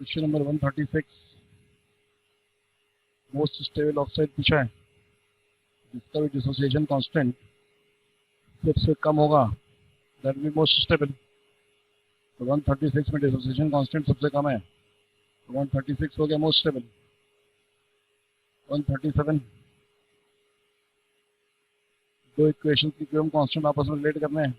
Question number 136 most stable oxide पूछा है जिसका भी डिसोसिएशन कांस्टेंट सबसे कम होगा दैट बी मोस्ट स्टेबल। तो 136 में डिसोसिएशन कांस्टेंट सबसे कम है तो 136 हो गया मोस्ट स्टेबल। 137 दो इक्वेशन की क्यूएम कांस्टेंट आपस में रिलेट करने हैं।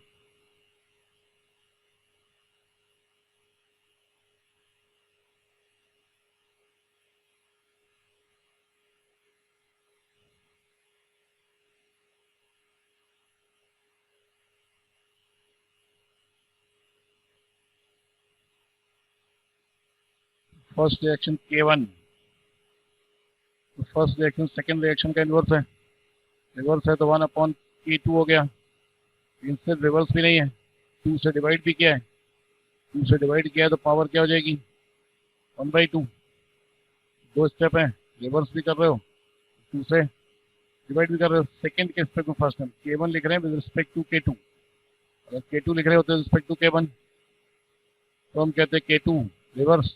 फर्स्ट रिएक्शन K1, तो फर्स्ट रिएक्शन सेकेंड रिएक्शन का इन्वर्स है। रिवर्स है तो 1/K2 हो गया। इनसे रिवर्स भी नहीं है, 2 से डिवाइड भी किया है, 2 से डिवाइड किया है तो पावर क्या हो जाएगी 1/2। दो स्टेप है, रिवर्स भी कर रहे हो 2 से डिवाइड भी कर रहे हो। सेकेंड के रिस्पेक्ट में फर्स्ट टाइम K1 लिख रहे हैं विद रिस्पेक्ट टू K2। अगर K2 लिख रहे होते हैं रिस्पेक्ट टू K1 तो हम कहते हैं K2 रिवर्स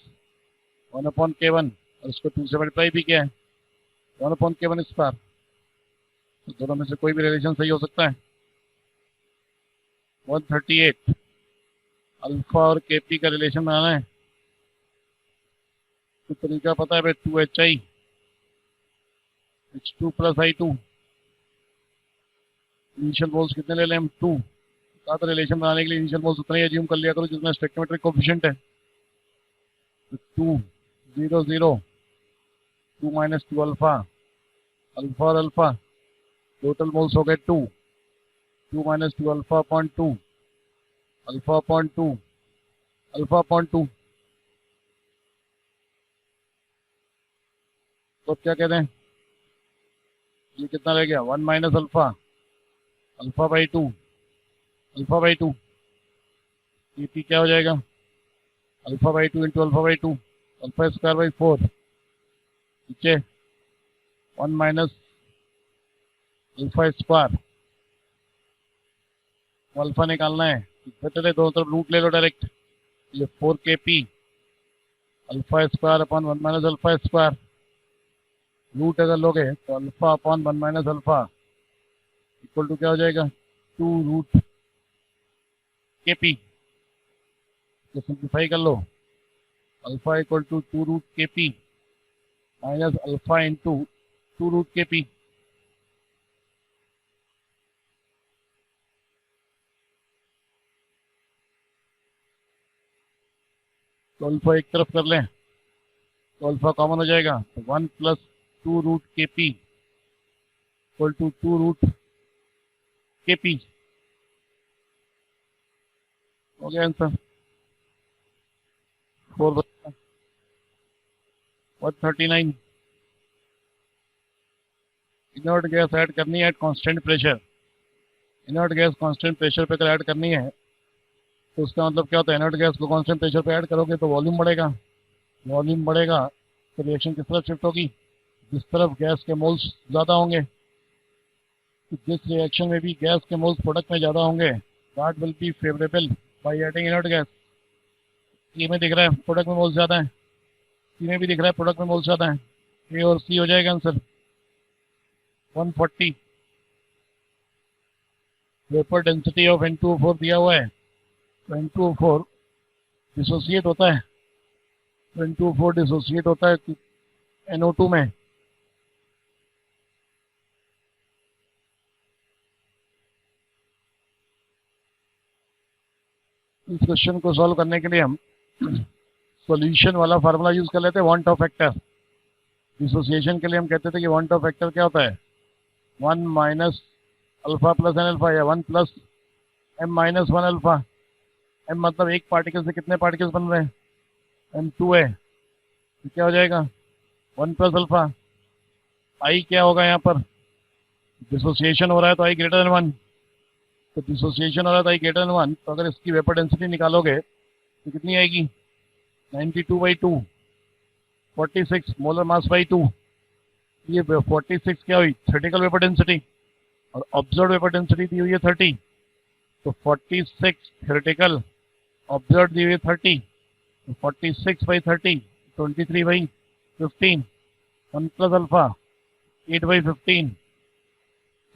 1/K1 और उसको 2 से मल्टीप्लाई भी किया है 1/K1 स्क्वायर। तो दोनों में से कोई भी रिलेशन सही हो सकता है। 138 अल्फा और Kp का रिलेशन बनाना है तो तरीका पता है भाई 2HI H2 plus I2। Initial moles कितने ले लें हम 2। कहा था रिलेशन बनाने के लिए इनिशियल मोल्स उतना ही एज्यूम कर लिया करो जितना स्टोइकियोमेट्रिक कोएफिशिएंट है। तो 2 0 0 2 माइनस 2 अल्फा अल्फा और अल्फा टोटल मोल्स हो गए 2 2 minus 2 alpha upon 2 alpha upon 2 alpha upon 2। तो क्या कहते हैं ये कितना रह गया 1 minus alpha alpha by 2 alpha by 2। Kp क्या हो जाएगा alpha by 2 into alpha by 2 alpha square by 4 ठीक है 1 माइनस अल्फा स्क्वायर। अल्फा निकालना है बेटर है दोनों तरफ रूट ले लो डायरेक्ट। ये 4Kp alpha square upon 1 minus alpha square root अगर लोगे तो alpha upon 1 minus alpha equal to क्या हो जाएगा 2 रूट Kp। तो सिंप्लीफाई कर लो alpha equal to 2 root Kp minus alpha into 2 root Kp। तो अल्फा एक तरफ कर लें तो अल्फा कॉमन हो जाएगा तो 1 plus 2 root Kp equal to 2 root Kp हो गया आंसर 4। 139 इनर्ट गैस ऐड करनी है at constant pressure. Inert gas constant pressure पे अगर ऐड करनी है तो उसका मतलब क्या होता है इनर्ट गैस को कांस्टेंट प्रेशर पे ऐड करोगे तो वॉल्यूम बढ़ेगा। वॉल्यूम बढ़ेगा तो रिएक्शन किस तरफ शिफ्ट होगी जिस तरफ गैस के मोल्स ज़्यादा होंगे। तो जिस रिएक्शन में भी गैस के मोल्स प्रोडक्ट में ज़्यादा होंगे that will be favourable by adding inert gas. C में दिख रहा है प्रोडक्ट में मोल्स ज़्यादा है, सी में भी दिख रहा है प्रोडक्ट में मोल्स ज़्यादा है। ए और सी हो जाएगा answer. 140 vapour density of N2O4 दिया हुआ है तो N2O4 डिसोसिएट होता है तो N2O4 डिसोसिएट होता है NO2 में। इस क्वेश्चन को सॉल्व करने के लिए हम सॉल्यूशन वाला फार्मूला यूज कर लेते हैं वांट ऑफ फैक्टर। डिसोसिएशन के लिए हम कहते थे कि वांट ऑफ फैक्टर क्या होता है 1 minus alpha plus n alpha या 1 plus m minus 1 alpha. m मतलब एक पार्टिकल से कितने पार्टिकल्स बन रहे हैं m2 है तो क्या हो जाएगा 1 प्लस अल्फा। i क्या होगा यहाँ पर डिसोसिएशन हो रहा है तो i ग्रेटर देन 1 तो डिसोसिएशन हो रहा है तो i ग्रेटर देन 1 तो अगर इसकी वेपर डेंसिटी निकालोगे तो कितनी आएगी 92/2 46 मोलर मास बाई 2। ये 46 क्या हुई थ्योरेटिकल वेपर डेंसिटी और ऑब्जर्व वेपर डेंसिटी दी हुई है 30 तो 46 थ्योरेटिकल ऑब्जर्व दी हुई है 30 तो 46/30 23/15 1 प्लस अल्फा 8/15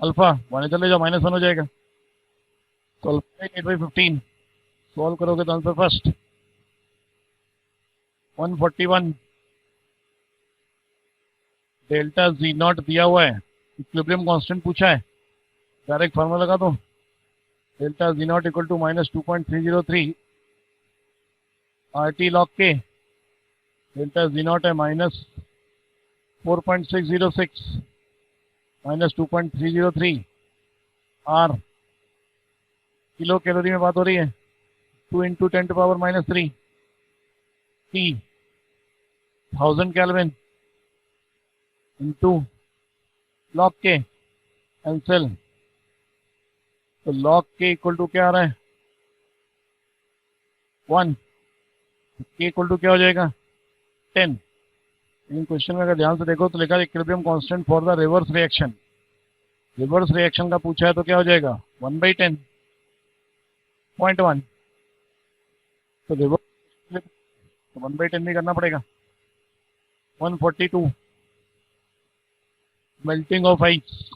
अल्फा वन चले जाओ -1 हो जाएगा। तो अल्फा 8/15 सॉल्व करोगे तो answer first 141 delta G not दिया हुआ है, इक्विलिब्रियम कांस्टेंट पूछा है, डायरेक्ट फार्मूला लगा दो। Delta G naught equal to -2.303 RT log के डेल्टा जी नॉट है -4.606 -2.303 R किलो कैलोरी में बात हो रही है। 2 × 10⁻³ T 1000 केल्विन इंटू लॉग के एंसल, तो लॉग के इक्वल टू क्या आ रहा है 1, के इक्वल टू क्या हो जाएगा 10। लेकिन क्वेश्चन में अगर ध्यान से देखो तो लिखा है equilibrium constant for the reverse reaction. Reverse reaction का पूछा है तो क्या हो जाएगा 1/10 0.1, तो रिवर्स तो 1/10 भी करना पड़ेगा। 142 melting of ice,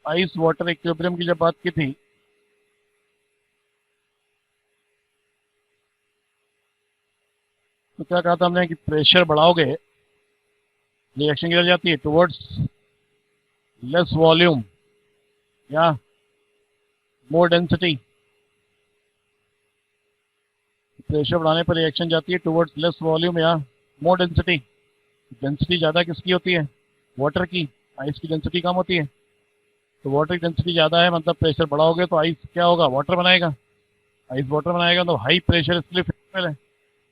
ice water equilibrium की जब बात की थी तो क्या कहा था हमने कि प्रेशर बढ़ाओगे रिएक्शन किधर जाती है टुवर्ड्स लेस वॉल्यूम या मोर डेंसिटी। प्रेशर बढ़ाने पर रिएक्शन जाती है टुवर्ड्स लेस वॉल्यूम या मोर डेंसिटी। डेंसिटी ज़्यादा किसकी होती है वाटर की, आइस की डेंसिटी कम होती है। तो वाटर की डेंसिटी ज़्यादा है मतलब प्रेशर बढ़ाओगे तो आइस क्या होगा वाटर बनाएगा, आइस वाटर बनाएगा तो हाई प्रेशर इसके लिए फेवरेबल है।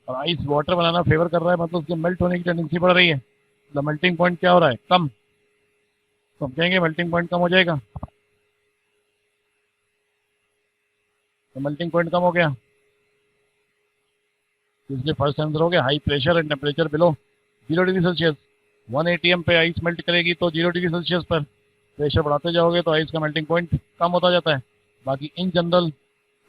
और आइस वाटर बनाना फेवर कर रहा है मतलब उसके मेल्ट होने की टेंडेंसी बढ़ रही है, तो मेल्टिंग पॉइंट क्या हो रहा है कम, तो हम कहेंगे मेल्टिंग पॉइंट कम हो जाएगा। तो मेल्टिंग पॉइंट कम हो गया, इसलिए फर्स्ट आंसर हो गया high pressure and temperature below 0 degree Celsius. 1 atm पे आइस मेल्ट करेगी तो 0 डिग्री सेल्सियस पर प्रेशर बढ़ाते जाओगे तो आइस का मेल्टिंग पॉइंट कम होता जाता है। बाकी इन जनरल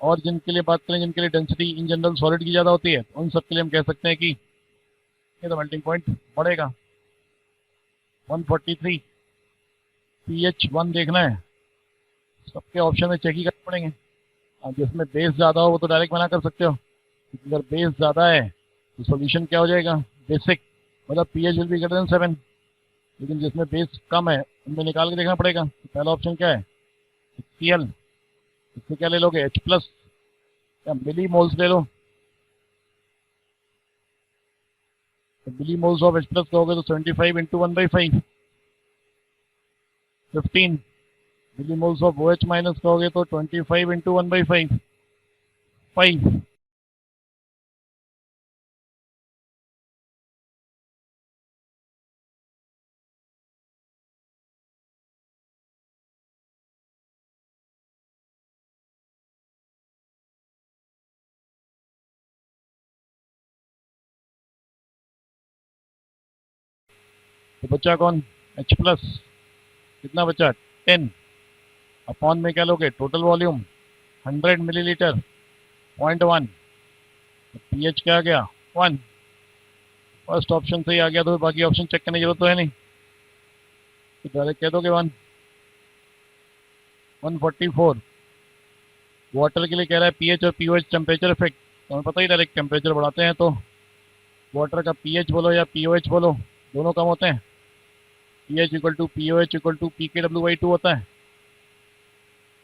और जिनके लिए बात करें जिनके लिए डेंसिटी इन जनरल सॉलिड की ज़्यादा होती है उन सब के लिए हम कह सकते हैं कि ये तो मेल्टिंग पॉइंट बढ़ेगा। 143 pH 1 देखना है, सबके ऑप्शन में चेक ही करने पड़ेंगे। जिसमें बेस ज़्यादा हो वो तो डायरेक्ट मना कर सकते हो, अगर बेस ज़्यादा है तो सोल्यूशन क्या हो जाएगा बेसिक, मतलब pH will be greater than 7। लेकिन जिसमें बेस कम है उनमें निकाल के देखना पड़ेगा। तो पहला ऑप्शन क्या है Cl, इससे क्या ले लोगे H+ या मिली मोल्स ले लो, तो मिली मोल्स ऑफ H+ कहोगे तो 75 × 1/5 15 मिली मोल्स ऑफ OH- कहोगे तो 25 × 1/5 5। तो बच्चा कौन H+, कितना बचा 10 अपॉन में क्या लोगे टोटल वॉल्यूम 100 मिलीलीटर 0.1, pH क्या आ गया 1। फर्स्ट ऑप्शन सही आ गया तो बाकी ऑप्शन चेक करने की जरूरत तो है नहीं, तो डायरेक्ट कह दोगे 1। 144 वाटर के लिए कह रहा है pH और pOH टेम्परेचर इफेक्ट, तो हमें पता ही डायरेक्ट टेम्परेचर बढ़ाते हैं तो वाटर का pH बोलो या pOH बोलो दोनों कम होते हैं। pH = pOH = pKw/2 होता है,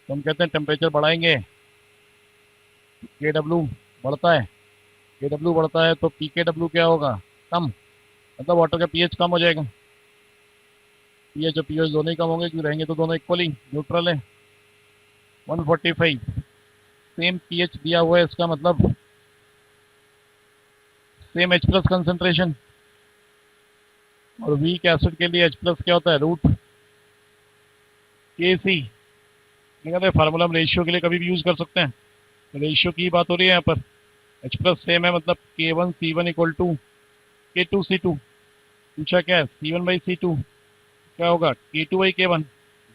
तो हम कहते हैं टेम्परेचर बढ़ाएंगे KW बढ़ता है, KW बढ़ता है तो pKw क्या होगा कम, मतलब वाटर का pH कम हो जाएगा। pH और pOH दोनों ही कम होंगे क्योंकि रहेंगे तो दोनों इक्वली न्यूट्रल है। 145 सेम pH दिया हुआ है, इसका मतलब सेम H+ कंसंट्रेशन, और वीक एसिड के लिए H+ क्या होता है √Kc। कहते हैं फार्मूला हम रेशियो के लिए कभी भी यूज कर सकते हैं, रेशियो की बात हो रही है यहाँ पर। H+ सेम है मतलब K1C1 = K2C2, पूछा क्या है C1/C2 क्या होगा K2/K1,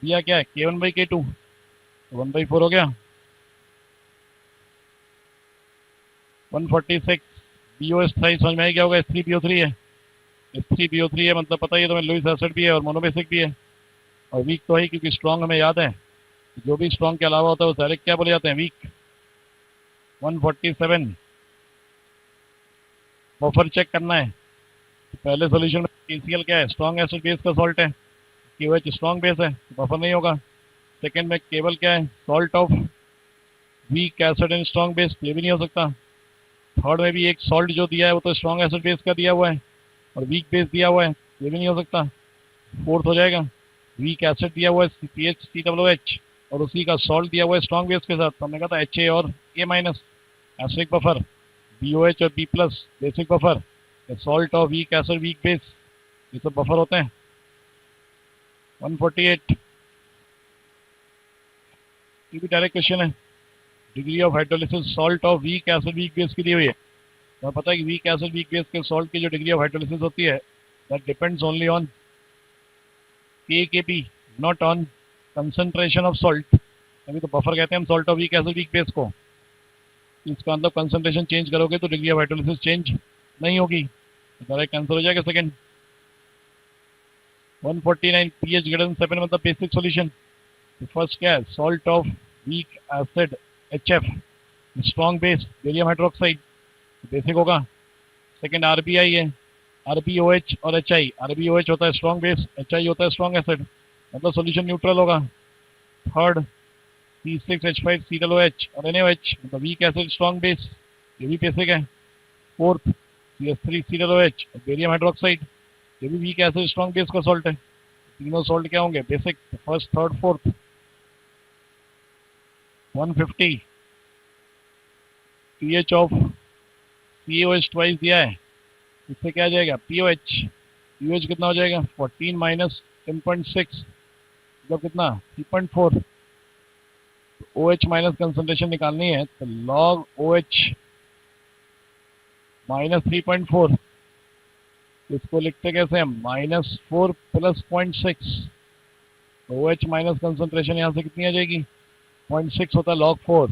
दिया क्या है K1/K2, तो 1/4 हो गया। 146 BOS थ्राइस समझ में आई क्या होगा? H3PO3 है, H3PO3 है, मतलब पता ही है तुम्हें, लुईस एसिड भी है और मोनोबेसिक भी है, और वीक तो है क्योंकि स्ट्रॉन्ग हमें याद है, जो भी स्ट्रॉन्ग के अलावा होता है वो डायरेक्ट क्या बोले जाते हैं? वीक। 147 बफर चेक करना है। तो पहले सोल्यूशन में KCl क्या है? स्ट्रॉन्ग एसिड बेस का सॉल्ट है, KOH स्ट्रॉन्ग बेस है, बफर नहीं होगा। सेकेंड में केवल क्या है? Salt of weak acid and strong base, ये भी नहीं हो सकता। थर्ड में भी एक सॉल्ट जो दिया है वो तो स्ट्रॉन्ग एसिड बेस का दिया हुआ है और वीक बेस दिया हुआ है, ये भी नहीं हो सकता। फोर्थ हो जाएगा, वीक एसिड दिया हुआ है CpHCOOH और उसी का सॉल्ट दिया हुआ है स्ट्रॉन्ग बेस के साथ, तो हमने कहा था HA और A minus, acidic buffer, BOH और B plus basic buffer, salt of weak acid weak base, ये सब बफर होते हैं। 148 ये भी डायरेक्ट क्वेश्चन है, degree of hydrolysis salt of weak acid weak base की दी हुई है। तो पता है कि वीक एसिड वीक बेस के सॉल्ट की जो डिग्री ऑफ हाइड्रोलिसिस होती है that depends only on KKP, not on concentration of salt. अभी तो बफर कहते हैं हम salt of weak acid weak base को। इसका मतलब कंसंट्रेशन चेंज करोगे तो डिग्री ऑफ हाइड्रोलिसिस चेंज नहीं होगी, तो डायरेक्ट कैंसिल हो जाएगा सेकंड। 149 pH ग्रेटर देन 7 मतलब बेसिक सॉल्यूशन। तो फर्स्ट क्या है? Salt of weak acid HF, strong base barium hydroxide, basic होगा। सेकंड RBI है, RBOH और HI, RBOH होता है स्ट्रॉन्ग बेस, HI होता है स्ट्रॉन्ग एसिड, मतलब सॉल्यूशन न्यूट्रल होगा। थर्ड C6H5COOH और NaOH, मतलब वीक एसिड स्ट्रॉन्ग बेस, ये भी बेसिक है। फोर्थ CS3COOH और बेरियम हाइड्रोक्साइड, ये भी वीक एसिड स्ट्रॉन्ग बेस का सॉल्ट है। तीनों सॉल्ट क्या होंगे? Basic, first third fourth. 150 pH of COH twice दिया है, इससे क्या आ जाएगा? POH कितना हो जाएगा? 14 माइनस 10.6 मतलब कितना? 3.4। OH माइनस कंसंट्रेशन निकालनी है तो लॉग OH माइनस 3.4, इसको लिखते कैसे हैं? -4 प्लस 0.6। OH माइनस कंसंट्रेशन यहाँ से कितनी आ जाएगी? 0.6 होता है log 4,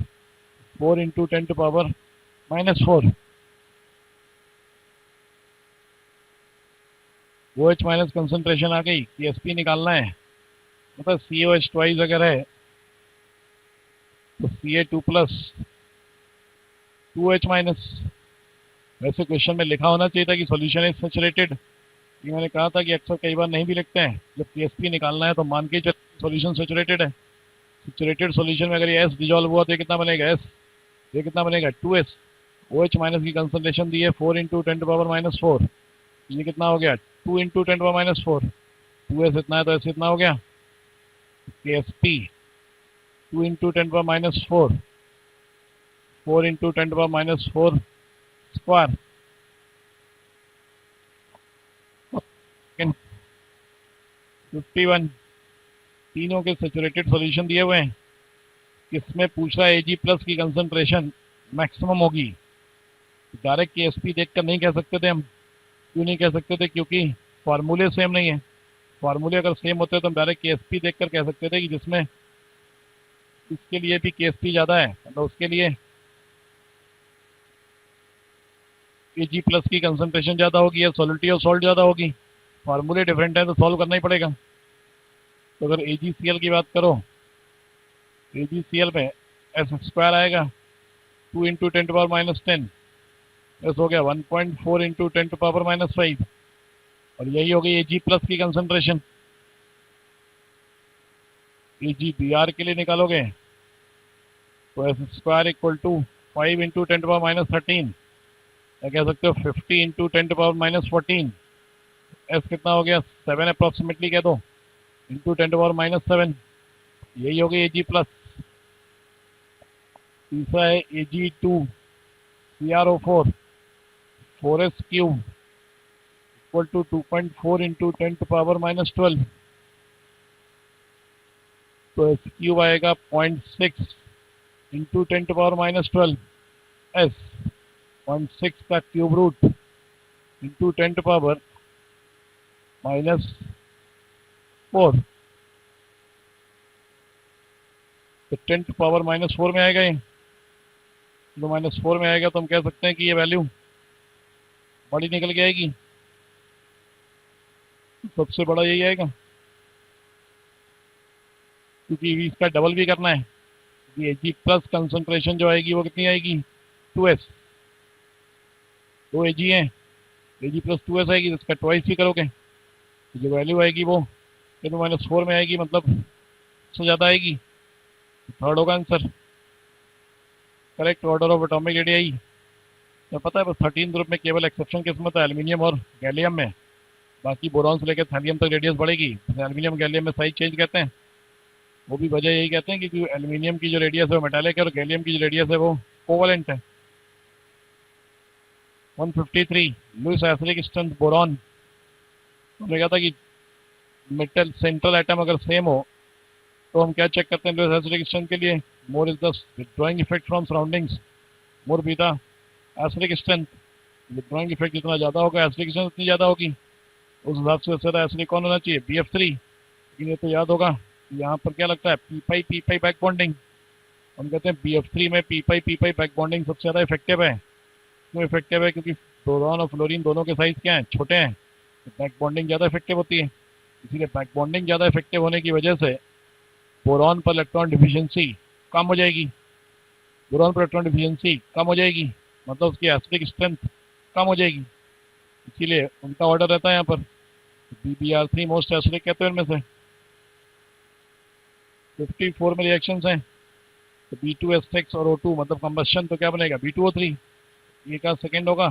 4 into 10 to power -4। OH minus concentration आ गई, KSP निकालना है, मतलब COH ट्वाइस अगर है तो Ca2 प्लस 2H माइनस। वैसे क्वेश्चन में लिखा होना चाहिए था कि सॉल्यूशन इज सैचुरेटेड, ये मैंने कहा था कि अक्सर कई बार नहीं भी लिखते हैं। जब KSP निकालना है तो मान के सॉल्यूशन सैचुरेटेड है। सैचुरेटेड सॉल्यूशन में अगर ये S डिजॉल्व हुआ तो ये कितना बनेगा? S, ये कितना बनेगा? 2S। OH माइनस की कंसंट्रेशन दी है 4 इंटू 10 टू पावर -4, ये कितना हो गया? 2 इंटू 10 टू पावर -4। 2S इतना है तो S इतना हो गया। KSP 2 into 10 to power -4, 4 into 10 to power -4 square. 51 तीनों के सैचुरेटेड सॉल्यूशन दिए हुए हैं, किसमें पूछ रहा है Ag प्लस की कंसंट्रेशन मैक्सिमम होगी। डायरेक्ट KSP देखकर नहीं कह सकते थे हम। क्यों नहीं कह सकते थे? क्योंकि फार्मूले सेम नहीं है। फार्मूले अगर सेम होते तो हम डायरेक्ट KSP देखकर कह सकते थे कि जिसमें इसके लिए भी KSP ज़्यादा है, मतलब उसके लिए Ag प्लस की कंसंट्रेशन ज़्यादा होगी या सॉलिडिटी ऑफ सॉल्ट ज़्यादा होगी। फार्मूले डिफरेंट है तो सॉल्व करना ही पड़ेगा। तो अगर AgCl की बात करो, AgCl में S स्क्वायर आएगा 2 इंटू 10 टू पावर -10, प्लस हो गया 1.4 इंटू 10 टू पावर -5, और यही हो गई Ag प्लस की कंसंट्रेशन। AgBr के लिए निकालोगे तो S square equal to 5 into 10 to power -13, या कह सकते हो 50 इंटू 10 टू पावर -14। S कितना हो गया? 7 अप्रॉक्सीमेटली कह दो, इंटू 10 टू पावर -7, यही हो गई Ag प्लस। तीसरा है Ag2CrO4 4s cube equal to 2.4 into 10 to power -12, तो S क्यूब आएगा 0.6 इंटू 10 टू पावर -12, S 0.6 का cube root into 10 to power -4, तो 10 टू पावर -4 में आएगा ये, तो -4 में आएगा तो हम कह सकते हैं कि ये वैल्यू बड़ी निकल के आएगी, सबसे बड़ा यही आएगा, क्योंकि इसका डबल भी करना है। ये Ag प्लस कंसंट्रेशन जो आएगी वो कितनी आएगी, 2s, 2 Ag है, Ag प्लस 2s आएगी, तो इसका ट्वाइस ही करोगे, तो जो वैल्यू आएगी वो 10 - 4 में आएगी, मतलब उससे ज़्यादा आएगी। थर्ड होगा answer. Correct order of atomic radii, तो पता है बस 13 ग्रुप में केवल एक्सेप्शन किस्म था एल्यूमिनियम और गैलियम में, बाकी बोरॉन से लेकर थैलियम तक रेडियस बढ़ेगी। एल्यूमिनियम गैलियम में साइज चेंज कहते हैं, वो भी वजह यही कहते हैं कि एल्यूमिनियम की जो रेडियस है वो मेटालिक है और गैलियम की जो रेडियस है वो कोवलेंट है। 153 लुईस एसिडिक स्ट्रेंथ बोरॉन, हमने कहा था कि मेटल सेंट्रल एटम अगर सेम हो तो हम क्या चेक करते हैं लुईस एसिडिक स्ट्रेंथ के लिए, more is the withdrawing effect from surroundings, more beta acidic strength, withdrawing effect जितना ज़्यादा होगा एसिडिक स्ट्रेंथ उतनी ज़्यादा होगी, उस हिसाब से ज़्यादा एसिडिक कौन होना चाहिए, BF3। लेकिन ये तो याद होगा यहाँ पर क्या लगता है, p बैक बॉन्डिंग, हम कहते हैं BF3 में p बैक बॉन्डिंग सबसे ज़्यादा इफेक्टिव है। क्यों इफेक्टिव है, क्योंकि बोरॉन और फ्लोरीन दोनों के साइज क्या हैं, छोटे हैं, तो बैक बॉन्डिंग ज़्यादा इफेक्टिव होती है। इसीलिए बैक बॉन्डिंग ज़्यादा इफेक्टिव होने की वजह से बोरॉन पर इलेक्ट्रॉन डिफिशियंसी कम हो जाएगी, बोरॉन पर इलेक्ट्रॉन डिफिशियंसी कम हो जाएगी, मतलब उसकी एसिडिक स्ट्रेंथ कम हो जाएगी, इसीलिए उनका ऑर्डर रहता है यहाँ पर। BBr3 मोस्ट एसिडिक कहते हैं इनमें से। 54 में रिएक्शंस हैं, तो B2S6 और O2 मतलब कंबस्शन, तो क्या बनेगा B2O3, ए का सेकेंड होगा।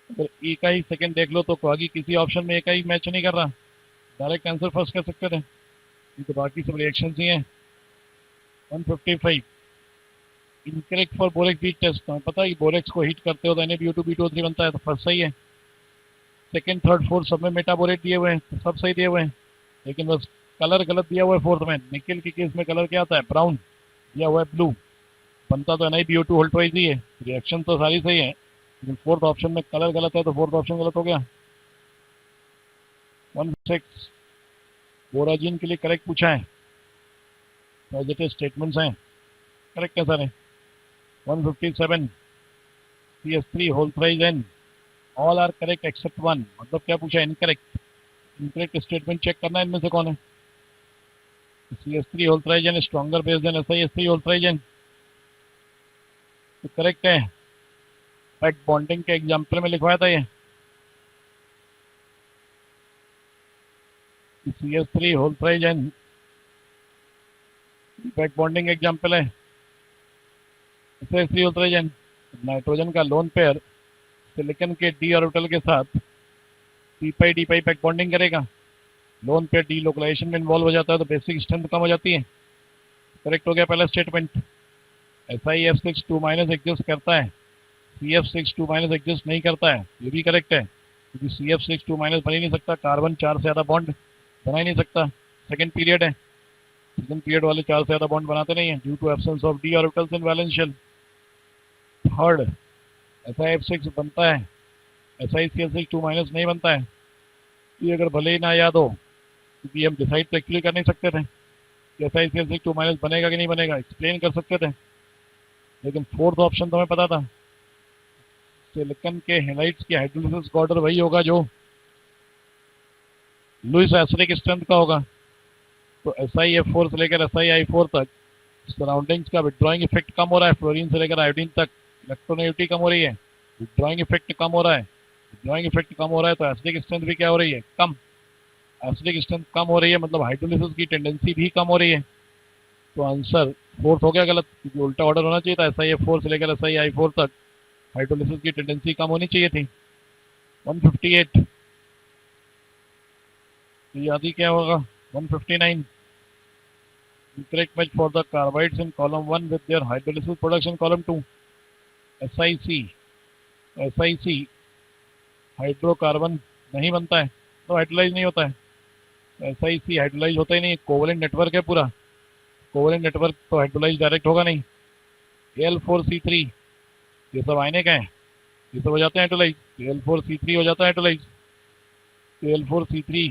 अगर ए का ही सेकेंड देख लो तो बाकी किसी ऑप्शन में ए का ही मैच नहीं कर रहा, डायरेक्ट आंसर फर्स्ट कर सकते थे, ये तो बाकी सब रिएक्शंस ही हैं। 155 incorrect for borax heat test, तो पता है कि बोरेक्स को हीट करते हो तो NaBO2 B2O3 बनता है, तो फर्स्ट सही है। सेकेंड थर्ड फोर्थ सब में मेटाबोरेट दिए हुए हैं, तो सब सही दिए हुए हैं, लेकिन बस कलर गलत दिया हुआ है फोर्थ में। निकेल के केस में कलर क्या आता है, ब्राउन, दिया हुआ है ब्लू, बनता तो NaBO2 होल्ट वाइज ही है, रिएक्शन तो सारी सही है, लेकिन फोर्थ ऑप्शन में कलर गलत है तो फोर्थ ऑप्शन गलत हो गया। 16 बोराजिन के लिए करेक्ट पूछा है, पॉजिटिव स्टेटमेंट्स हैं, करेक्ट है सारे। 157 CS3 whole thrice N, all are correct except 1, मतलब क्या पूछा, इनकरेक्ट। इनकरेक्ट स्टेटमेंट चेक करना है इनमें से कौन है। CS3 whole thrice N stronger base than SiS3 whole thrice N, तो करेक्ट है। बैक बॉन्डिंग के एग्जाम्पल में लिखवाया था ये, CS3 whole thrice N back bonding example है। SiS3 whole thrice N nitrogen का लोन पेयर सिलिकॉन के D ऑर्बिटल के साथ p बैक बॉन्डिंग करेगा, लोन पेयर डीलोकलाइजेशन में इन्वॉल्व हो जाता है तो बेसिक स्ट्रेंथ कम हो जाती है। करेक्ट हो गया पहला स्टेटमेंट। SiF62- एग्जिस्ट करता है, CF62- एग्जिस्ट नहीं करता है, ये भी करेक्ट है, क्योंकि CF62- बन ही नहीं सकता, कार्बन 4 से ज़्यादा बॉन्ड बना ही नहीं सकता। सेकेंड पीरियड है, सेकेंड पीरियड वाले 4 से ज़्यादा बॉन्ड बनाते नहीं है due to absence of D orbitals in valence shell. Third SiF6 बनता है, SiCl62- नहीं बनता है, ये अगर भले ही ना याद हो, क्योंकि हम डिसाइड तो एक्चुअली कर नहीं सकते थे कि SiCl62- बनेगा कि नहीं बनेगा, एक्सप्लेन कर सकते थे, लेकिन फोर्थ ऑप्शन तो हमें पता था, सिलिकॉन के हैलाइड्स की हाइड्रोलिसिस का ऑर्डर वही होगा जो लुईस एसिडिक स्ट्रेंथ का होगा, तो SiF4 से लेकर SiI4 तक सराउंडिंग्स का विथड्रॉइंग इफेक्ट कम हो रहा है, फ्लोरीन से लेकर आयोडीन तक इलेक्ट्रोनेगेटिविटी कम हो रही है, विथड्रॉइंग इफेक्ट कम हो रहा है, विथड्रॉइंग इफेक्ट कम हो रहा है तो एसिडिक स्ट्रेंथ भी क्या हो रही है, कम। एसिडिक स्ट्रेंथ कम हो रही है मतलब हाइड्रोलिसिस की टेंडेंसी भी कम हो रही है, तो आंसर फोर्थ हो गया गलत, क्योंकि उल्टा ऑर्डर होना चाहिए था, SiF4 से लेकर SiI4 तक हाइड्रोलिसिस की टेंडेंसी कम होनी चाहिए थी। 158 याद ही क्या होगा। 159 correct match for the carbides in column 1 with their hydrolysis production column 2। SiC hydrocarbon नहीं बनता है तो हाइड्रोलाइज नहीं होता है, SiC हाइड्रोलाइज होता ही नहीं, कोवलेंट नेटवर्क है पूरा, कोवलेंट नेटवर्क तो हाइड्रोलाइज डायरेक्ट होगा नहीं। Al4C3 ये सब आयनिक हैं, ये सब हो जाते हैं हाइड्रोलाइज, Al4C3 हो जाता है हाइड्रोलाइज, Al4C3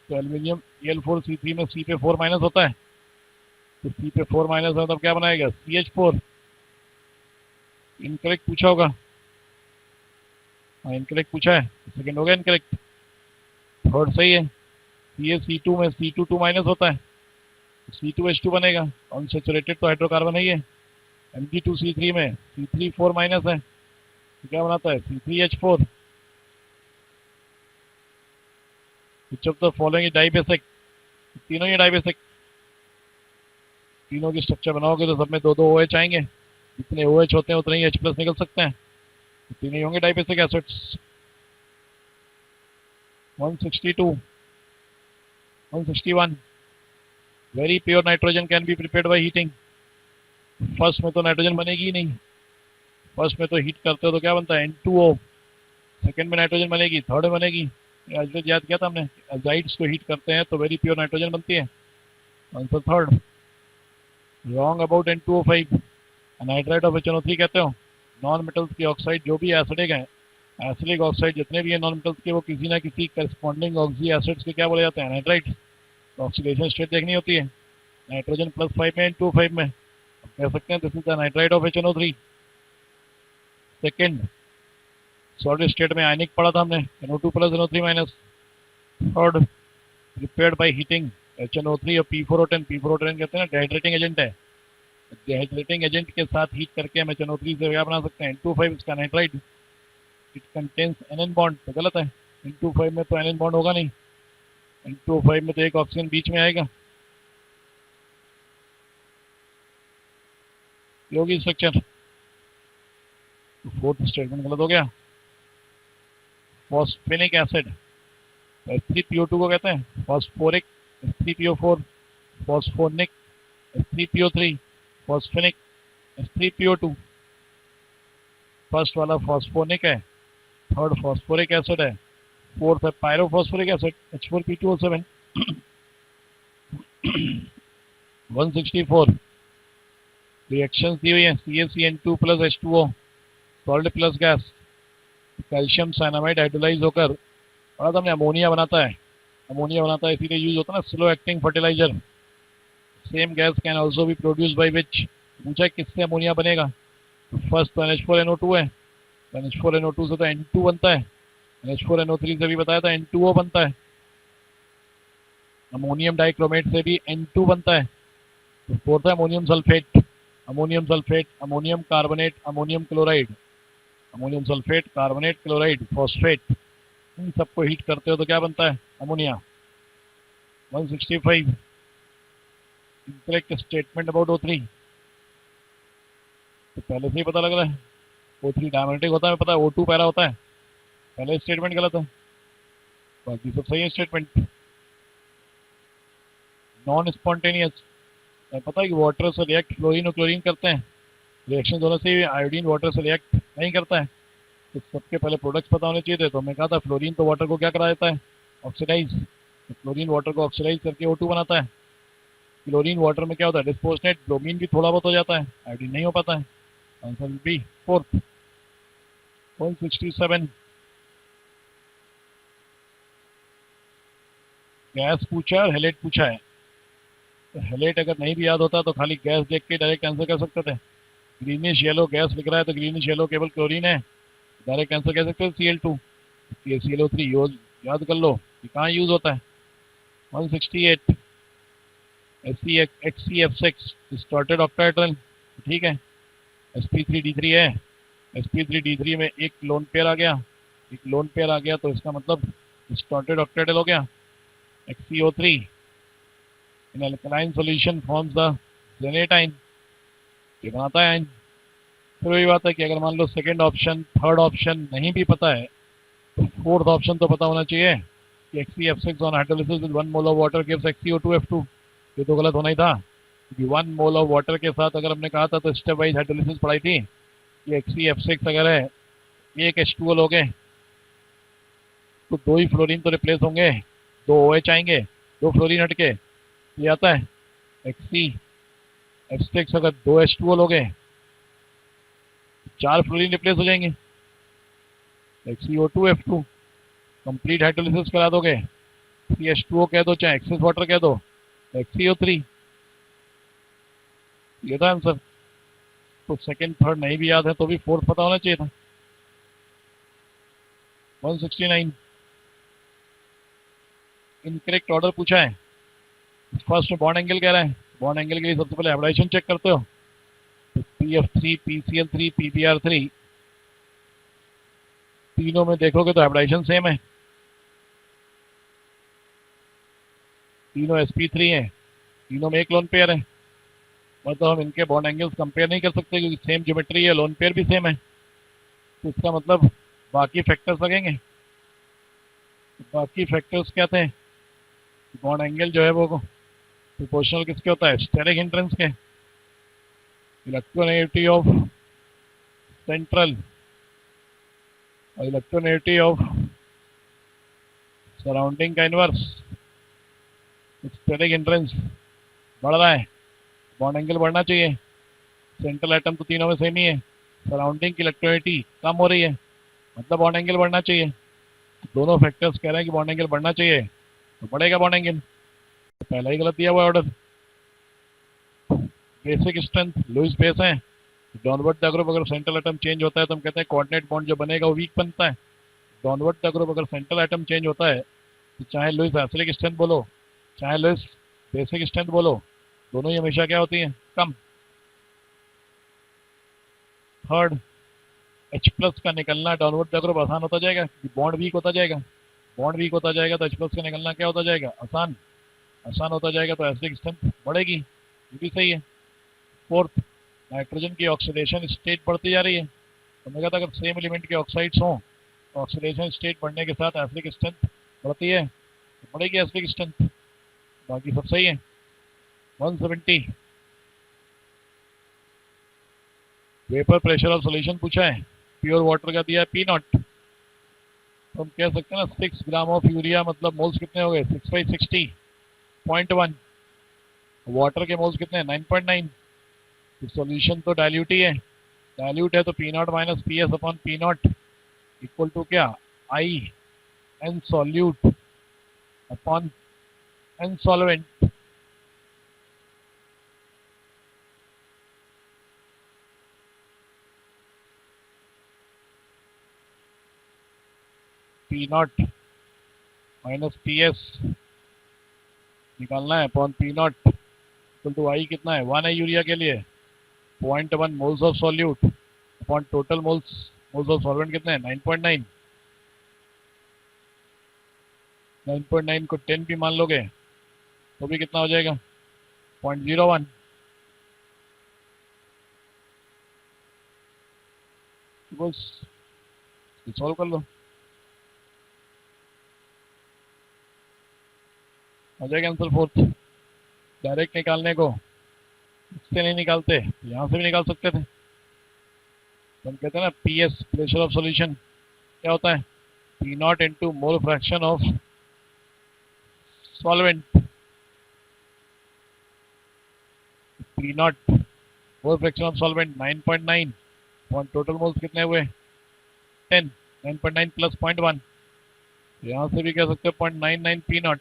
तो एल्यूमिनियम Al4C3 में C पे 4- होता है, तो C पे 4- है तब क्या बनाएगा CH4, इनकरेक्ट पूछा होगा। हाँ इनकरेक्ट पूछा है, सेकंड हो गया इनकरेक्ट, थर्ड सही है। CaC2 में C2 माइनस होता है, C2H2 बनेगा, अनसैचुरेटेड तो हाइड्रोकार्बन है ये। Mg2C3 में C3 4 माइनस है, तो क्या बनाता है C3H4। Which of the following dibasic, तीनों ही डाइबेसिक। तीनों की स्ट्रक्चर बनाओगे तो सब में दो दो OH आएंगे, जितने OH होते हैं उतने ही H प्लस निकल सकते हैं, तो तीनों ही होंगे dibasic acids. 162, 161, very pure nitrogen can be prepared by heating. First में तो नाइट्रोजन बनेगी ही नहीं, फर्स्ट में तो हीट करते हो तो क्या बनता है N2O, सेकंड में नाइट्रोजन बनेगी, थर्ड में बनेगी, आज याद किया था हमने, एजाइड्स को हीट करते हैं तो वेरी प्योर नाइट्रोजन बनती है, answer third. Wrong about N2O5, anhydride of HNO3 कहते हो। नॉन मेटल्स की ऑक्साइड जो भी एसिडिक है, एसिडिक ऑक्साइड जितने भी है नॉन मेटल्स के, वो किसी ना किसी करस्पॉन्डिंग ऑक्सी एसिड्स के क्या बोले जाते हैं, एनहाइड्राइड। तो ऑक्सीडेशन स्टेट देखनी होती है, नाइट्रोजन +5 में N2O5 में कह सकते हैं this is the anhydride of HNO3। Second solid state में आयनिक पढ़ा था हमने, NO2 plus NO3 minus. Third prepared by heating, HNO3 और P4O10, P4O10 कहते हैं ना डिहाइड्रेटिंग एजेंट है, डिहाइड्रेटिंग एजेंट के साथ हीट करके हम HNO3 से क्या बना सकते हैं N2O5, इसका nitride. It contains NN bond, तो गलत है, N2O5 में तो NN बॉन्ड होगा नहीं, N2O5 में तो एक ऑक्सीजन बीच में आएगा, ये होगी स्ट्रक्चर। फोर्थ स्टेटमेंट गलत हो गया। फॉस्फेनिक एसिड, F3PO2 को कहते हैं phosphoric, F3PO4 phosphonic, F3PO3 फॉस्फेनिक, F3PO2। First वाला फॉस्फोनिक है, थर्ड फॉस्फोरिक एसिड है, फोर्थ है पायरोफॉस्फोरिक एसिड H4P2O7। 164 रिएक्शंस दी हुई है, CaCN2 plus H2O, salt plus gas, calcium cyanamide hydrolyse होकर पढ़ा था हमने अमोनिया बनाता है, अमोनिया बनाता है, इसीलिए यूज होता है ना slow acting fertiliser. Same gas can also be produce by which, पूछा किससे अमोनिया बनेगा, तो फर्स्ट तो NH4NO2 है, तो NH4NO2 से तो N2 बनता है, NH4NO3 से भी बताया था N2O बनता है, अमोनियम डाइक्रोमेट से भी N2 बनता है, तो फोर्थ है ammonium sulphate, ammonium sulphate, ammonium carbonate, ammonium chloride, ammonium sulphate, carbonate, chloride, phosphate, इन सबको हीट करते हो तो क्या बनता है ammonia. 165 incorrect statement about O3, तो पहले से ही पता लग रहा है O3 डायमैग्नेटिक होता है, पता है O2 पैरा होता है, पहले स्टेटमेंट गलत है, बाकी सब सही है स्टेटमेंट। नॉन स्पॉन्टेनियस, पता है कि वाटर से रिएक्ट फ्लोरीन और क्लोरीन करते हैं, रिएक्शन दोनों से आयोडीन वाटर से रिएक्ट नहीं करता है, तो सबके पहले प्रोडक्ट्स पता होने चाहिए थे, तो मैं कहा था फ्लोरीन तो वाटर को क्या करा देता है ऑक्सीडाइज, तो फ्लोरीन वाटर को ऑक्सीडाइज करके O2 बनाता है। क्लोरीन वाटर में क्या होता है डिस्पोजनेट, ब्रोमीन भी थोड़ा बहुत हो जाता है, आयोडीन नहीं हो पाता है, आंसर बी फोर्थ। 167 गैस पूछा है और हेलेट पूछा है, तो हेलेट अगर नहीं भी याद होता तो खाली गैस देख के डायरेक्ट आंसर कर सकते थे। ग्रीनिश येलो गैस लिख रहा है तो ग्रीनिश येलो केवल क्लोरीन है, डायरेक्ट आंसर कह सकते हैं Cl2, CaClO3 याद कर लो कि कहाँ यूज होता है। 168 HCF6 डिस्टॉर्टेड ऑक्टाहेड्रल, ठीक है, sp3d3 है, sp3d3 में एक लोन पेयर आ गया, एक लोन पेयर आ गया तो इसका मतलब डिस्टॉर्टेड ऑक्टाहेड्रल हो गया। XCO3 in alkaline solution forms the gelatine, ये बनाता है आयन। फिर वही बात है कि अगर मान लो सेकंड ऑप्शन थर्ड ऑप्शन नहीं भी पता है तो फोर्थ ऑप्शन तो पता होना चाहिए कि XCF6 on hydrolysis with 1 mole of water gives XCO2F2, ये तो गलत होना ही था, क्योंकि 1 मोल ऑफ वाटर के साथ अगर हमने कहा था तो स्टेप वाइज हाइड्रोलिसिस पढ़ाई थी, ये XCF6 अगर है एक H2O लोगे तो दो ही फ्लोरीन तो रिप्लेस होंगे, दो OH आएंगे, दो फ्लोरीन हटके, ये आता है XCF6 अगर दो H2O लोगे चार फ्लोरीन रिप्लेस हो जाएंगे, XCO2F2 कंप्लीट हाइड्रोलिसिस करा दोगे, CH2O कह दो चाहे एक्सेस वाटर कह दो, XCO3, ये था आंसर। तो सेकंड थर्ड नहीं भी याद है तो भी फोर्थ पता होना चाहिए था। 169 इनकरेक्ट ऑर्डर पूछा है। फर्स्ट में बॉन्ड एंगल कह रहा है, बॉन्ड एंगल के लिए सबसे पहले एवरेशन चेक करते हो, तो PF3 PCL3 PBR3 तीनों में देखोगे तो एवरेशन सेम है, तीनों sp3 है, तीनों में एक लोन पेयर है। मतलब हम इनके बॉन्ड एंगल्स कंपेयर नहीं कर सकते क्योंकि सेम ज्योमेट्री है, लोन पेयर भी सेम है, तो इसका मतलब बाकी फैक्टर्स लगेंगे। बाकी फैक्टर्स क्या थे, बॉन्ड एंगल जो है वो प्रोपोर्शनल किसके होता है, स्टेरिक हिंड्रेंस के, इलेक्ट्रोनेगेटिविटी ऑफ सेंट्रल और इलेक्ट्रोनेगेटिविटी ऑफ सराउंडिंग का इनवर्स। स्टेरिक हिंड्रेंस बढ़ रहा है, बॉन्ड एंगल बढ़ना चाहिए, सेंट्रल एटम तो तीनों में सेम ही है, सराउंडिंग की इलेक्ट्रोनेगेटिविटी कम हो रही है, मतलब बॉन्ड एंगल बढ़ना चाहिए। दोनों फैक्टर्स कह रहे हैं कि बॉन्ड एंगल बढ़ना चाहिए, तो बढ़ेगा बॉन्ड एंगल। तो पहला ही गलत दिया हुआ order. Basic strength Lewis base है, डाउनवर्ड द ग्रुप अगर सेंट्रल एटम चेंज होता है तो हम कहते हैं कोऑर्डिनेट बॉन्ड जो बनेगा वो वीक बनता है। डाउनवर्ड द ग्रुप अगर सेंट्रल एटम चेंज होता है तो चाहे लुईस एसिडिक स्ट्रेंथ बोलो चाहे लुईस बेसिक स्ट्रेंथ बोलो, दोनों ही हमेशा क्या होती हैं, कम। थर्ड, H प्लस का निकलना डाउनवर्ड द ग्रुप आसान होता जाएगा, बॉन्ड वीक होता जाएगा, बॉन्ड वीक होता जाएगा तो H प्लस का निकलना क्या होता जाएगा, आसान होता जाएगा, तो एसिडिक स्ट्रेंथ बढ़ेगी, ये भी सही है। फोर्थ, नाइट्रोजन की ऑक्सीडेशन स्टेट बढ़ती जा रही है, तो मैं कहता अगर सेम एलिमेंट के ऑक्साइड्स हों तो ऑक्सीडेशन स्टेट बढ़ने के साथ एसिडिक स्ट्रेंथ बढ़ती है, तो बढ़ेगी एसिडिक स्ट्रेंथ, बाकी सब सही है। 170 वेपर प्रेशर ऑफ सॉल्यूशन पूछा है, प्योर वाटर का दिया है P0, तो हम कह सकते हैं ना 6 ग्राम ऑफ यूरिया मतलब मोल्स कितने हो गए 6/60.1, वाटर के मोल्स कितने 9.9, तो सॉल्यूशन तो डाइल्यूट ही है, डाइल्यूट है तो P0 minus PS upon P0 equal to क्या, I N solute upon N solvent. P0 minus PS निकालना है upon P0 equal to I कितना है 1 है यूरिया के लिए, 0.1 moles of solute upon total moles of solvent कितने हैं 9.9, 9.9 को 10 भी मान लोगे तो भी कितना हो जाएगा 0.01। बस सॉल्व कर लो, आ जाएगा आंसर फोर्थ। डायरेक्ट निकालने को इससे नहीं निकालते, यहाँ से भी निकाल सकते थे, तो हम कहते हैं ना PS प्रेशर ऑफ सॉल्यूशन क्या होता है, P0 into mole fraction of solvent, P0 mole fraction of solvent 9.9 और टोटल मोल्स कितने हुए 10, 9.9 प्लस 0.1, यहाँ से भी कह सकते हो 0.99 P0।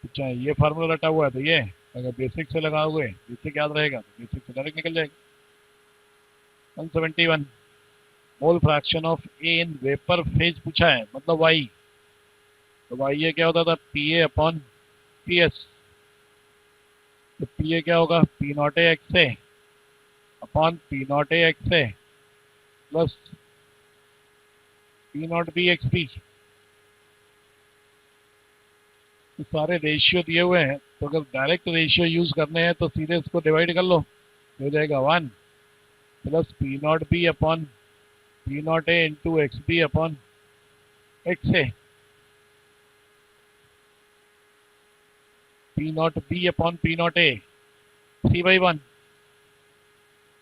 अच्छा ये फार्मूला रटा हुआ है तो ये अगर बेसिक से लगाओगे, बेसिक याद रहेगा तो बेसिक से डायरेक्ट निकल जाएगा। 171 mole fraction of A in vapour phase पूछा है, मतलब वाई, तो वाई ये क्या होता था PA अपॉन PS, तो PA क्या होगा P0A XA upon P0A XA plus P0B XB, तो सारे रेशियो दिए हुए हैं, तो अगर डायरेक्ट रेशियो यूज करने हैं तो सीधे इसको डिवाइड कर लो, हो जाएगा 1 plus P0B upon P0A into XB upon XA, P0B upon P0A 3/1,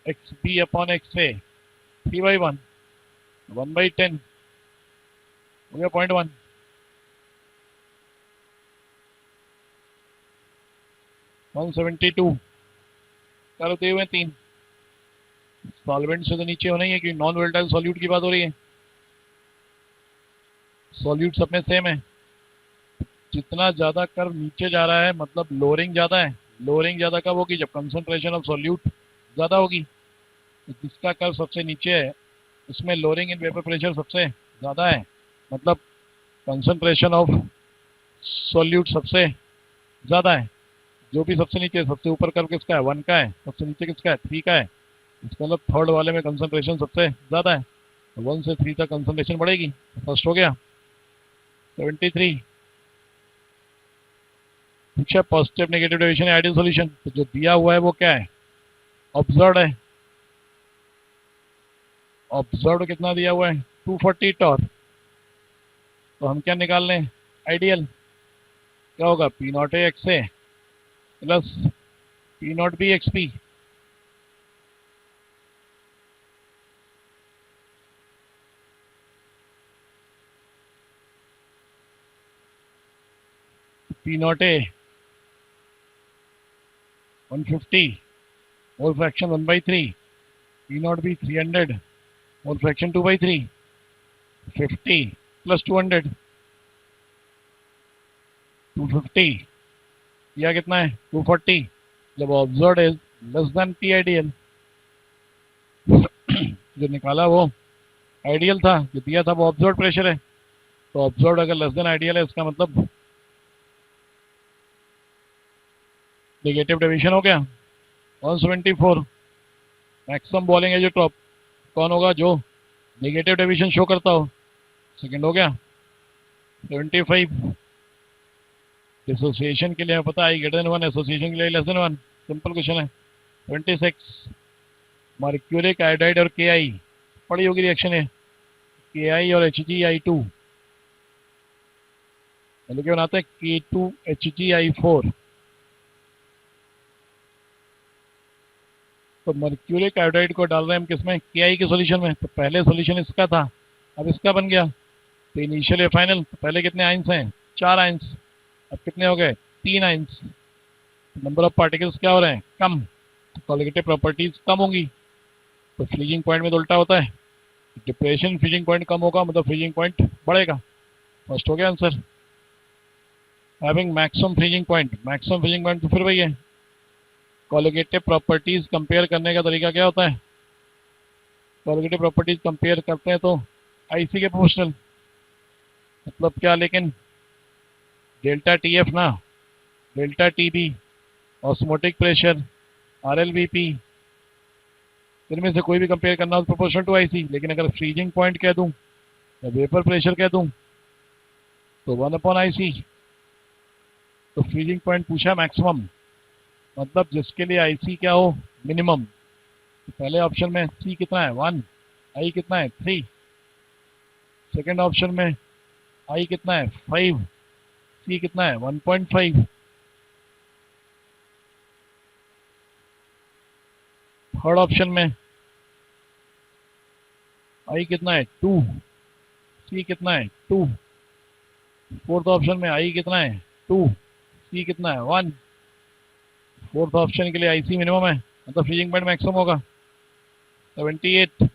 XB upon XA 3/1, 1/10 हो गया 0.1। कर दिए हुए 3 सॉल्वेंट से तो नीचे होना ही है क्योंकि नॉन वोलेटाइल सॉल्यूट की बात हो रही है, सॉल्यूट सब में सेम है, जितना ज्यादा कर्व नीचे जा रहा है मतलब लोअरिंग ज्यादा है, लोअरिंग ज्यादा कब होगी जब कंसंट्रेशन ऑफ सॉल्यूट ज्यादा होगी, तो जिसका कर्व सबसे नीचे है उसमें लोअरिंग इन वेपर प्रेशर सबसे ज़्यादा है, मतलब कंसंट्रेशन ऑफ सॉल्यूट सबसे ज़्यादा है। जो भी सबसे नीचे सबसे ऊपर कर्व किसका है, 1 का है, सबसे नीचे किसका है, 3 का है। इसका मतलब थर्ड वाले में कंसंट्रेशन सबसे ज़्यादा है, 1 से 3 तक कंसंट्रेशन बढ़ेगी। फर्स्ट हो गया 73। पूछा positive negative deviation ideal solution, तो जो दिया हुआ है वो क्या है, ऑब्जर्व है। ऑब्जर्व कितना दिया हुआ है, 240 टॉर। तो हम क्या निकाल लें, आइडियल क्या होगा, P not a x A plus P not be x P. P not a 150 mole fraction 1/3, P not be 300 mole fraction 2/3, 50 plus 200 250 या कितना है 240। जब observe is less than P ideal, जो निकाला वो आइडियल था, जो दिया था वो ऑब्जर्व प्रेशर है। तो ऑब्जर्व अगर लेस देन आइडियल है, इसका मतलब नेगेटिव डेविएशन हो गया। 174 मैक्सिमम बॉलिंग एज टॉप कौन होगा, जो नेगेटिव डेविएशन शो करता हो, सेकंड हो गया। 75 डिसोसिएशन के लिए पता है ग्रेटर देन 1, एसोसिएशन के लिए लेस देन 1, सिंपल क्वेश्चन है। 26 मर्क्यूरिक आयोडाइड और के आई पड़ी होगी रिएक्शन है, के आई और HgI2 मतलब क्या बनाते हैं, K2HgI4। तो मर्क्यूरिक आयोडाइड को डाल रहे हैं हम किसमें, के आई के सॉल्यूशन में। तो पहले सॉल्यूशन इसका था, अब इसका बन गया। तो इनिशियल या फाइनल, तो पहले कितने आइंस हैं, 4 आइंस, अब कितने हो गए, 3 आइंस। नंबर ऑफ पार्टिकल्स क्या हो रहे हैं, कम, तो कॉलिगेटिव प्रॉपर्टीज कम होंगी। तो फ्रीजिंग पॉइंट में तो उल्टा होता है, डिप्रेशन फ्रीजिंग पॉइंट कम होगा मतलब फ्रीजिंग पॉइंट बढ़ेगा। फर्स्ट हो गया answer. Having maximum freezing point, maximum freezing point तो फिर वही है। कॉलिगेटिव प्रॉपर्टीज कंपेयर करने का तरीका क्या होता है, कॉलिगेटिव प्रॉपर्टीज कंपेयर करते हैं तो आईसी के प्रोपोर्शनल, मतलब क्या, लेकिन डेल्टा टीएफ ना, डेल्टा टीबी, ऑस्मोटिक प्रेशर, आरएलवीपी, इनमें से कोई भी कंपेयर करना हो प्रोपोर्शनल टू आईसी। लेकिन अगर फ्रीजिंग पॉइंट कह दूं या वेपर प्रेशर कह दूं तो 1/IC। तो फ्रीजिंग पॉइंट पूछा मैक्सिमम, मतलब जिसके लिए आईसी क्या हो, मिनिमम। तो पहले ऑप्शन में सी कितना है 1, आई कितना है 3। सेकेंड ऑप्शन में आई कितना है 5, सी कितना है 1.5। थर्ड ऑप्शन में आई कितना है 2, सी कितना है 2। फोर्थ ऑप्शन में आई कितना है 2, सी कितना है 1। फोर्थ ऑप्शन के लिए आईसी मिनिमम है, मतलब फ्रीजिंग पॉइंट मैक्सिमम होगा। 78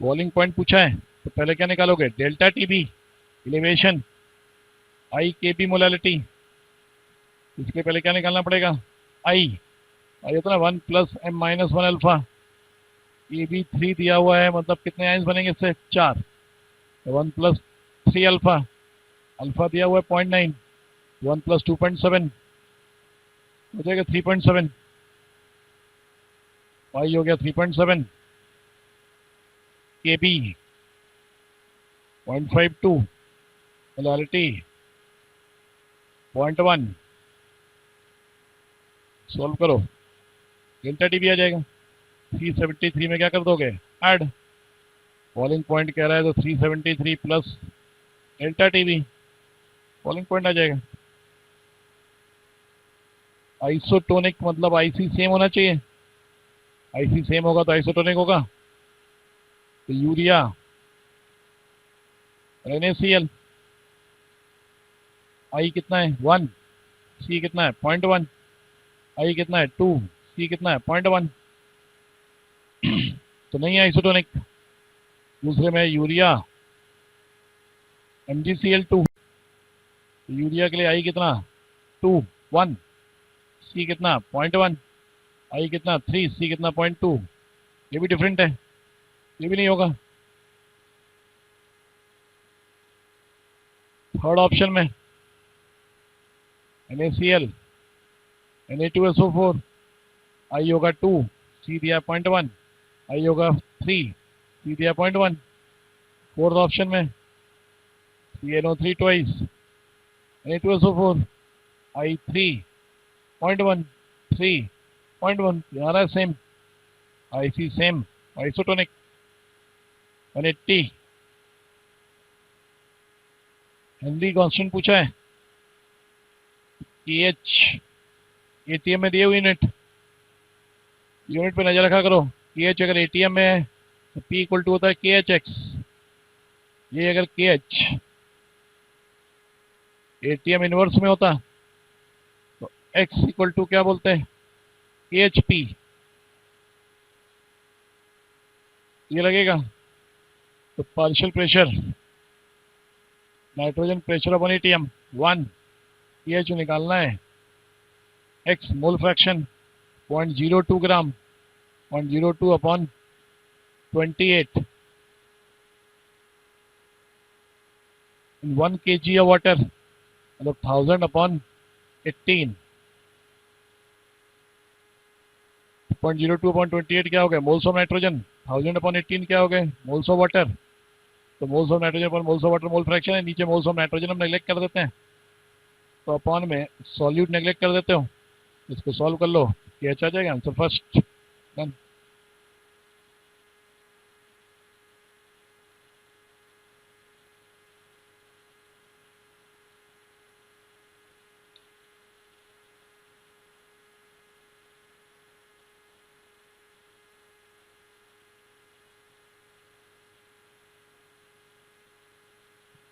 बॉइलिंग पॉइंट पूछा है, तो पहले क्या निकालोगे, डेल्टा टीबी एलिवेशन, आई के बी मोलालिटी। इसके पहले क्या निकालना पड़ेगा, आई होता है 1 + m-1 अल्फा। ये भी 3 दिया हुआ है, मतलब कितने आइंस बनेंगे इससे, 4। 1 + 3 अल्फा, अल्फा दिया हुआ है 0.9, 1 + 2.7 हो जाएगा 3.7, आई हो गया 3.7, के बी 0.52, मोलालिटी 0.1। सॉल्व करो, डेल्टा टी भी आ जाएगा। 373 में क्या कर दोगे, ऐड, बॉइलिंग पॉइंट कह रहा है तो 373 प्लस डेल्टा टी भी बॉइलिंग पॉइंट आ जाएगा। आइसोटोनिक मतलब आईसी सेम होना चाहिए, आईसी सेम होगा तो आइसोटोनिक होगा। तो यूरिया NaCl, आई कितना है 1, सी कितना है 0.1, आई कितना है 2, सी कितना है 0.1, तो नहीं है आइसोटोनिक। दूसरे में यूरिया MgCl2, यूरिया के लिए आई कितना 2, 1, सी कितना 0.1, आई कितना 3, सी कितना 0.2, ये भी डिफरेंट है, ये भी नहीं होगा। थर्ड ऑप्शन में NaCl Na2SO4 आई होगा 2, सी दिया 0.1, आई होगा 3, सी दिया 0.1। फोर्थ ऑप्शन में CnO3 ट्वाइस Na2SO4 आई 3.1, 3.1 आ रहा है same, IC same, isotonic 180। Henry constant पूछा है, KH ATM में दिए हुए यूनिट पे नजर रखा करो। KH अगर ATM में है तो P इक्वल टू होता है KHX। ये अगर KH ATM इनवर्स में होता तो X इक्वल टू क्या बोलते हैं KHP, ये लगेगा। तो partial pressure nitrogen pressure upon ATM 1, KH निकालना है, X mole fraction 0.02 gram, 0.02 upon 28 in 1 kg of water, मतलब 1000 अपॉन 18, 0.02 अपॉन 28 क्या हो गया मोल्स ऑफ नाइट्रोजन, 1000 अपॉन 18 क्या हो गए मोल्स ऑफ वाटर। तो moles of nitrogen upon moles of water mole fraction है, नीचे मोल्स ऑफ नाइट्रोजन हम नेग्लेक्ट कर देते हैं, तो अपॉन में सॉल्यूट नेग्लेक्ट कर देते हो, इसको सॉल्व कर लो, ये अच्छा आ जाएगा आंसर फर्स्ट। डन।